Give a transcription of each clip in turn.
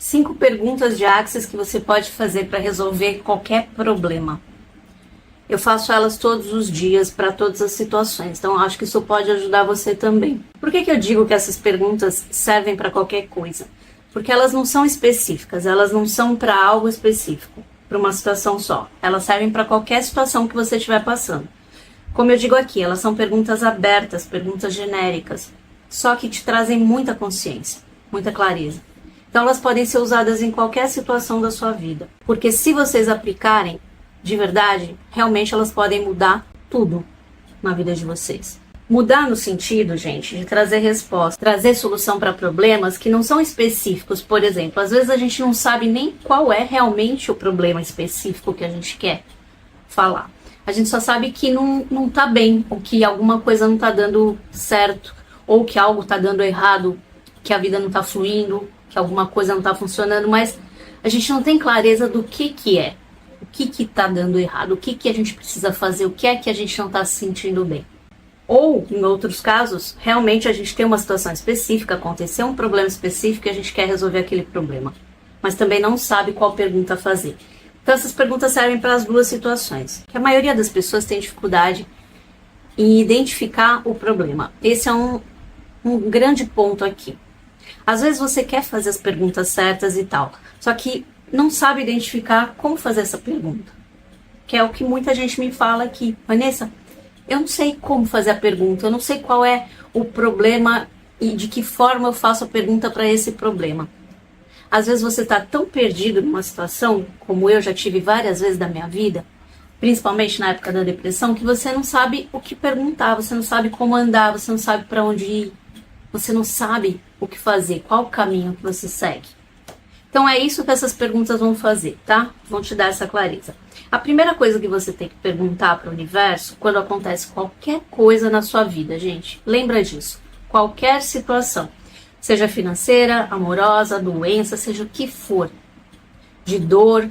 5 perguntas de Axis que você pode fazer para resolver qualquer problema. Eu faço elas todos os dias para todas as situações, então acho que isso pode ajudar você também. Por que eu digo que essas perguntas servem para qualquer coisa? Porque elas não são específicas, elas não são para algo específico, para uma situação só. Elas servem para qualquer situação que você estiver passando. Como eu digo aqui, elas são perguntas abertas, perguntas genéricas, só que te trazem muita consciência, muita clareza. Então elas podem ser usadas em qualquer situação da sua vida, porque se vocês aplicarem de verdade, realmente elas podem mudar tudo na vida de vocês. Mudar no sentido, gente, de trazer resposta, trazer solução para problemas que não são específicos. Por exemplo, às vezes a gente não sabe nem qual é realmente o problema específico que a gente quer falar. A gente só sabe que não tá bem, ou que alguma coisa não tá dando certo, ou que algo tá dando errado, que a vida não tá fluindo, que alguma coisa não tá funcionando, mas a gente não tem clareza do que é, o que tá dando errado, o que a gente precisa fazer, o que é que a gente não tá se sentindo bem. Ou, em outros casos, realmente a gente tem uma situação específica, aconteceu um problema específico e a gente quer resolver aquele problema, mas também não sabe qual pergunta fazer. Então essas perguntas servem para as duas situações. Que a maioria das pessoas tem dificuldade em identificar o problema. Esse é um grande ponto aqui. Às vezes você quer fazer as perguntas certas e tal, só que não sabe identificar como fazer essa pergunta. Que é o que muita gente me fala aqui. Vanessa, eu não sei como fazer a pergunta, eu não sei qual é o problema e de que forma eu faço a pergunta para esse problema. Às vezes você está tão perdido numa situação, como eu já tive várias vezes na minha vida, principalmente na época da depressão, que você não sabe o que perguntar, você não sabe como andar, você não sabe para onde ir, você não sabe o que fazer, qual o caminho que você segue. Então é isso que essas perguntas vão fazer, tá? Vão te dar essa clareza. A primeira coisa que você tem que perguntar para o universo, quando acontece qualquer coisa na sua vida, gente, lembra disso, qualquer situação. Seja financeira, amorosa, doença, seja o que for. De dor.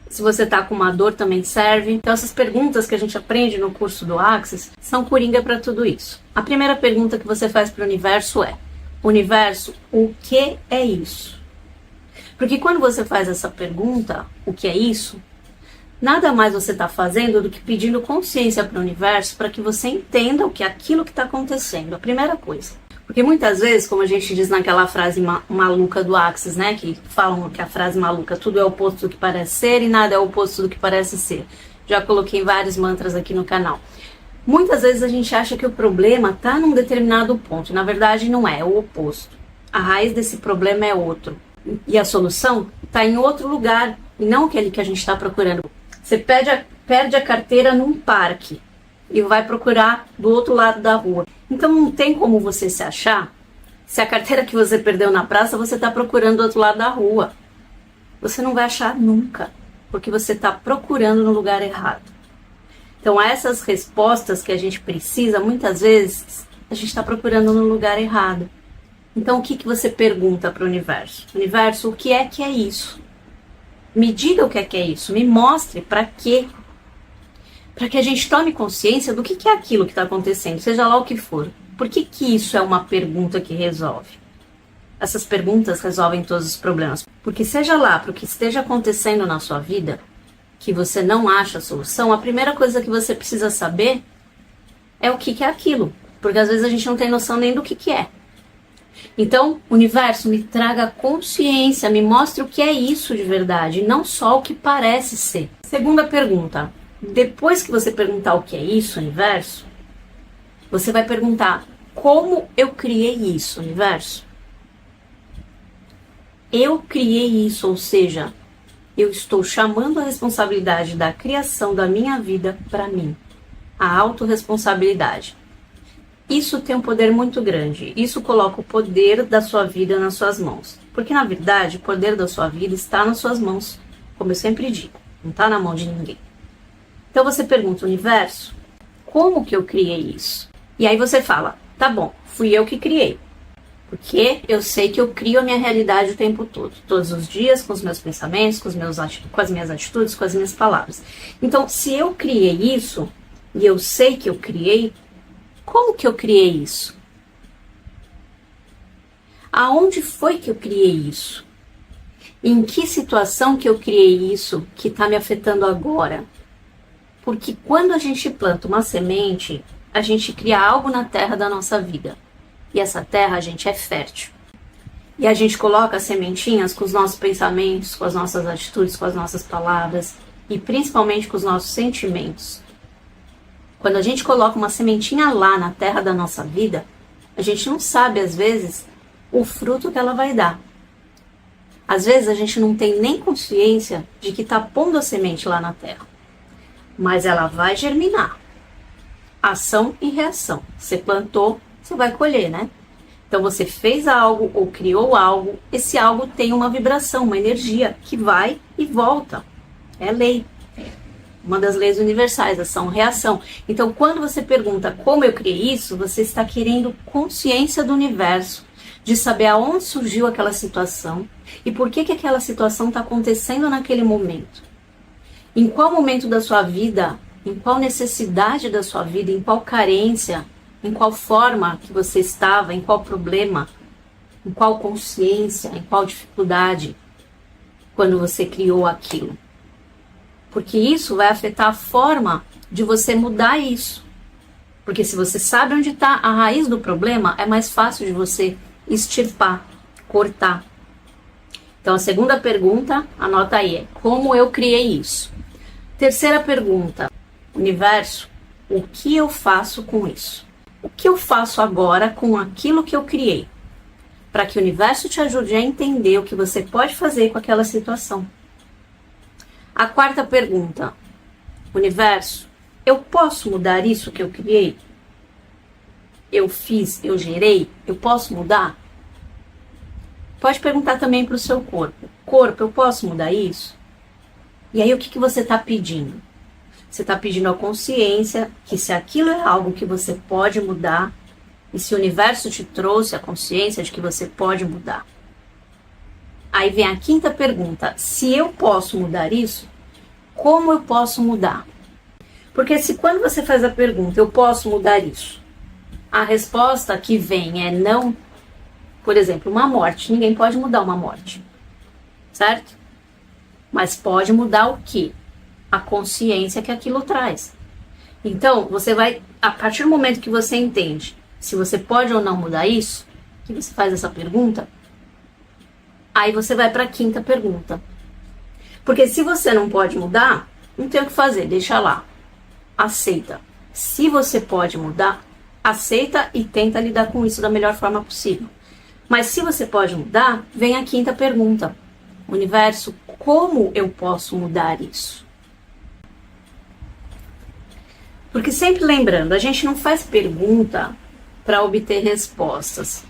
Se você tá com uma dor também serve. Então essas perguntas que a gente aprende no curso do Axis são coringa para tudo isso. A primeira pergunta que você faz para o universo é: universo, o que é isso? Porque quando você faz essa pergunta, o que é isso? Nada mais você está fazendo do que pedindo consciência para o universo para que você entenda o que é aquilo que está acontecendo. A primeira coisa. Porque muitas vezes, como a gente diz naquela frase maluca do Axis, né? Que falam que a frase maluca, tudo é o oposto do que parece ser e nada é o oposto do que parece ser. Já coloquei vários mantras aqui no canal. Muitas vezes a gente acha que o problema está num determinado ponto. Na verdade, não é, é o oposto. A raiz desse problema é outro. E a solução está em outro lugar, e não aquele que a gente está procurando. Você perde a carteira num parque e vai procurar do outro lado da rua. Então não tem como você se achar se a carteira que você perdeu na praça você está procurando do outro lado da rua. Você não vai achar nunca, porque você está procurando no lugar errado. Então essas respostas que a gente precisa, muitas vezes, a gente está procurando no lugar errado. Então o que você pergunta para o universo? Universo, o que é isso? Me diga o que é isso, me mostre para quê? Para que a gente tome consciência do que é aquilo que está acontecendo, seja lá o que for. Por que isso é uma pergunta que resolve? Essas perguntas resolvem todos os problemas. Porque seja lá para o que esteja acontecendo na sua vida, que você não acha a solução, a primeira coisa que você precisa saber é o que é aquilo. Porque às vezes a gente não tem noção nem do que é. Então, universo, me traga consciência, me mostre o que é isso de verdade, não só o que parece ser. Segunda pergunta. Depois que você perguntar o que é isso, universo, você vai perguntar: como eu criei isso, universo? Eu criei isso, ou seja, eu estou chamando a responsabilidade da criação da minha vida para mim. A autorresponsabilidade. Isso tem um poder muito grande. Isso coloca o poder da sua vida nas suas mãos. Porque, na verdade, o poder da sua vida está nas suas mãos, como eu sempre digo. Não está na mão de ninguém. Então você pergunta, universo, como que eu criei isso? E aí você fala, tá bom, fui eu que criei. Porque eu sei que eu crio a minha realidade o tempo todo. Todos os dias, com os meus pensamentos, com as minhas atitudes, com as minhas palavras. Então, se eu criei isso, e eu sei que eu criei, como que eu criei isso? Aonde foi que eu criei isso? Em que situação que eu criei isso que está me afetando agora? Porque quando a gente planta uma semente, a gente cria algo na terra da nossa vida. E essa terra, a gente é fértil. E a gente coloca as sementinhas com os nossos pensamentos, com as nossas atitudes, com as nossas palavras e principalmente com os nossos sentimentos. Quando a gente coloca uma sementinha lá na terra da nossa vida, a gente não sabe, às vezes, o fruto que ela vai dar. Às vezes a gente não tem nem consciência de que está pondo a semente lá na terra. Mas ela vai germinar. Ação e reação. Você plantou, você vai colher, né? Então você fez algo ou criou algo, esse algo tem uma vibração, uma energia que vai e volta. É lei. Uma das leis universais, ação e reação. Então quando você pergunta como eu criei isso, você está querendo consciência do universo, de saber aonde surgiu aquela situação e por que aquela situação está acontecendo naquele momento. Em qual momento da sua vida, em qual necessidade da sua vida, em qual carência, em qual forma que você estava, em qual problema, em qual consciência, em qual dificuldade, quando você criou aquilo. Porque isso vai afetar a forma de você mudar isso. Porque se você sabe onde está a raiz do problema, é mais fácil de você extirpar, cortar. Então a segunda pergunta, anota aí, é como eu criei isso? Terceira pergunta, universo, o que eu faço com isso? O que eu faço agora com aquilo que eu criei? Para que o universo te ajude a entender o que você pode fazer com aquela situação. A quarta pergunta, universo, eu posso mudar isso que eu criei? Eu fiz, eu gerei, eu posso mudar? Pode perguntar também para o seu corpo. Corpo, eu posso mudar isso? E aí o que você está pedindo? Você está pedindo a consciência que se aquilo é algo que você pode mudar, e se o universo te trouxe a consciência de que você pode mudar. Aí vem a quinta pergunta, se eu posso mudar isso, como eu posso mudar? Porque se quando você faz a pergunta, eu posso mudar isso, a resposta que vem é não. Por exemplo, uma morte, ninguém pode mudar uma morte, certo? Mas pode mudar o quê? A consciência que aquilo traz. Então, você vai, a partir do momento que você entende se você pode ou não mudar isso, que você faz essa pergunta, aí você vai para a quinta pergunta. Porque se você não pode mudar, não tem o que fazer, deixa lá. Aceita. Se você pode mudar, aceita e tenta lidar com isso da melhor forma possível. Mas se você pode mudar, vem a quinta pergunta. Universo, como eu posso mudar isso? Porque sempre lembrando, a gente não faz pergunta para obter respostas.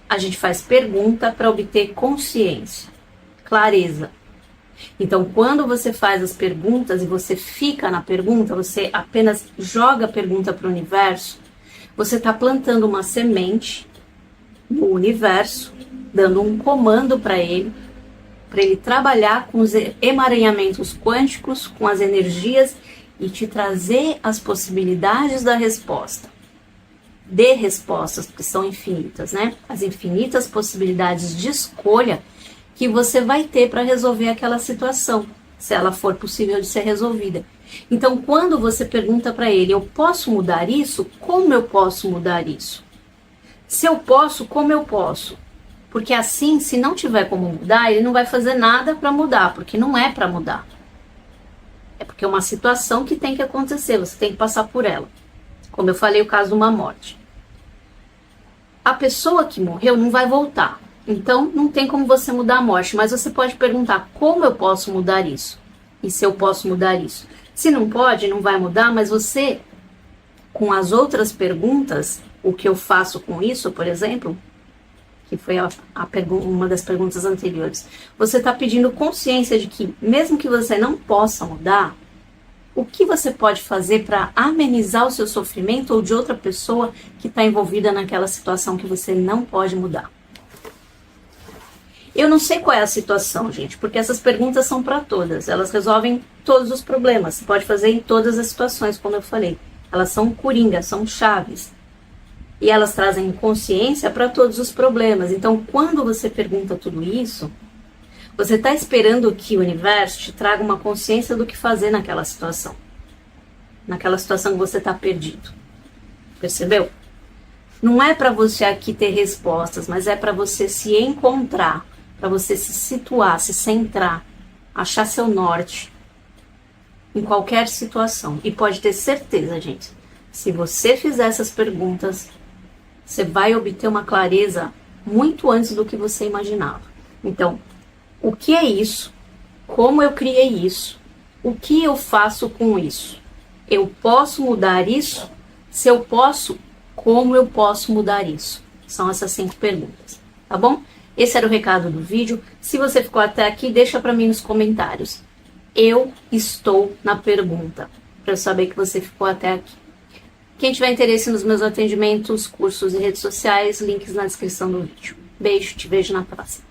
A gente faz pergunta para obter consciência, clareza. Então, quando você faz as perguntas e você fica na pergunta, você apenas joga a pergunta para o universo, você está plantando uma semente no universo, dando um comando para ele trabalhar com os emaranhamentos quânticos, com as energias e te trazer as possibilidades da resposta. Dê respostas, porque são infinitas, né? As infinitas possibilidades de escolha que você vai ter para resolver aquela situação, se ela for possível de ser resolvida. Então, quando você pergunta para ele, eu posso mudar isso? Como eu posso mudar isso? Se eu posso, como eu posso? Porque assim, se não tiver como mudar, ele não vai fazer nada para mudar, porque não é para mudar. É porque é uma situação que tem que acontecer, você tem que passar por ela. Como eu falei, o caso de uma morte. A pessoa que morreu não vai voltar. Então, não tem como você mudar a morte, mas você pode perguntar como eu posso mudar isso? E se eu posso mudar isso? Se não pode, não vai mudar, mas você, com as outras perguntas, o que eu faço com isso, por exemplo, que foi uma das perguntas anteriores, você está pedindo consciência de que, mesmo que você não possa mudar, o que você pode fazer para amenizar o seu sofrimento ou de outra pessoa que está envolvida naquela situação que você não pode mudar? Eu não sei qual é a situação, gente, porque essas perguntas são para todas. Elas resolvem todos os problemas. Você pode fazer em todas as situações, como eu falei. Elas são coringas, são chaves. E elas trazem consciência para todos os problemas. Então, quando você pergunta tudo isso, Você está esperando que o universo te traga uma consciência do que fazer naquela situação. Naquela situação que você está perdido. Percebeu? Não é para você aqui ter respostas, mas é para você se encontrar, para você se situar, se centrar, achar seu norte em qualquer situação. E pode ter certeza, gente, se você fizer essas perguntas, você vai obter uma clareza muito antes do que você imaginava. Então, o que é isso? Como eu criei isso? O que eu faço com isso? Eu posso mudar isso? Se eu posso, como eu posso mudar isso? São essas 5 perguntas, tá bom? Esse era o recado do vídeo. Se você ficou até aqui, deixa para mim nos comentários. Eu estou na pergunta, para eu saber que você ficou até aqui. Quem tiver interesse nos meus atendimentos, cursos e redes sociais, links na descrição do vídeo. Beijo, te vejo na próxima.